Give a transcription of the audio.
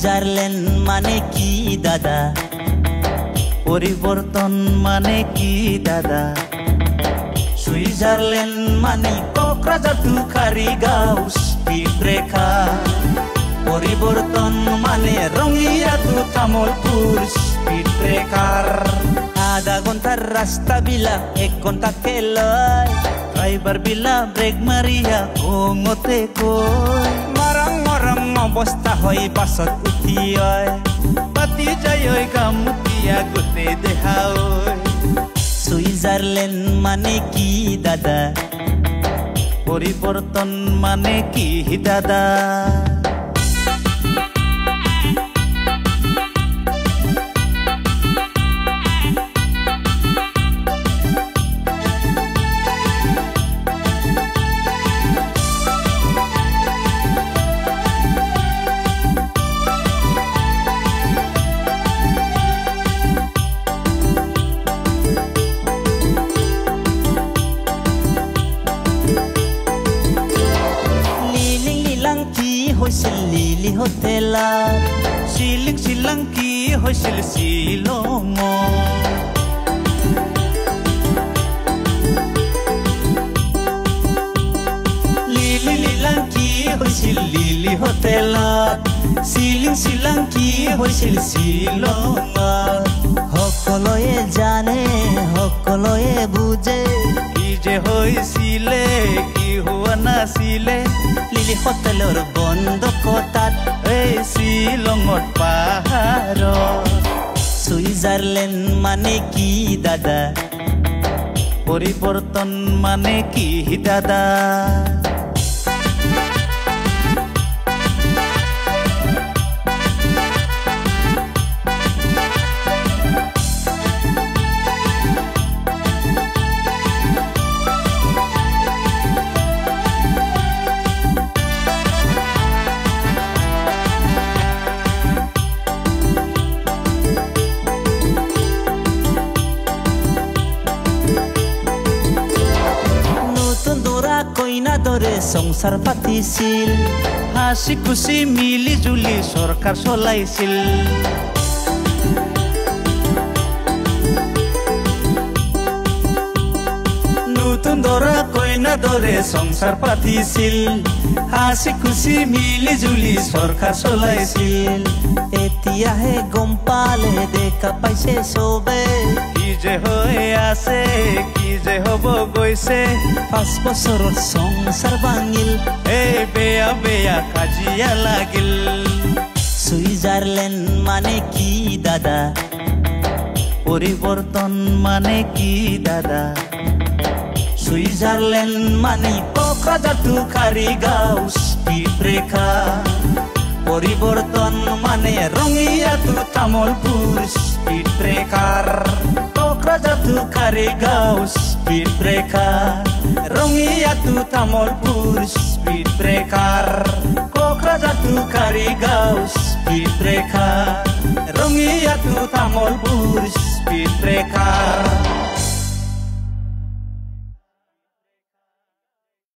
Switzerland মানে কি দাদা পরিবর্তন মানে কি দাদা সুইজারল্যান্ড মানে কোকরাঝার তুখারিগাঁও স্পিড ব্রেকার পরিবর্তন মানে Rangia to Tamulpur speed breaker আধা ঘন্টার রাস্তা বিলা 1 ঘন্টা লয় ড্রাইভার বিলা ব্রেক মারিয়া ঘুমতে কই মরং মরং অবস্থা হয় বাসত উঠি হয় পাতি যায় গামুতিয়া গোটে দেহা সুইজারল্যান্ড মানে কি দাদা পরিবর্তন মানে কি দাদা হৈছিল লিলি হোটেলা শিলংকি হৈছিল শিলং লিলাংকি হৈছিল লিলি হোটেলত শিলংকি হৈছিল শিলং সকলোৱে জানে সকলোৱে বুজে কি যে হৈছিলে কি হোৱা নাছিলে লিলি হোটেলৰ বন্ধ কটাত এই শিলঙত পাহাৰত সুইজারল্যান্ড মানে কি দাদা পরিবর্তন মানে কি দাদা কইনা দরে সংসার পাতিছিল হাসি খুশি মিলি জুলি সরকার চলাইছিল নতুন দরা কইনা দরে সংসার পাতিছিল হাসি খুশি মিলি জুলি সরকার চলাইছিল এতিয়াহে গম পালে দেখা পাইছে সবে কি যে হয়ে আছে কি যে হব গৈছে 5 বছৰৰ সংসাৰ ভাঙিল এই বেয়া বেয়া কাজিয়া লাগিল সুইজারল্যান্ড মানে কি দাদা পরিবর্তন মানে কি দাদা সুইজারল্যান্ড মানে কোকরাঝার তুখারিগাঁও স্পিড ব্রেকার পরিবর্তন মানে Rangia to Tamulpur speed breaker Kokrajhar তুখারিগাঁও speed breaker Rangia to Tamulpur speed breaker Kokrajhar তুখারিগাঁও speed breaker Rangia to Tamulpur speed breaker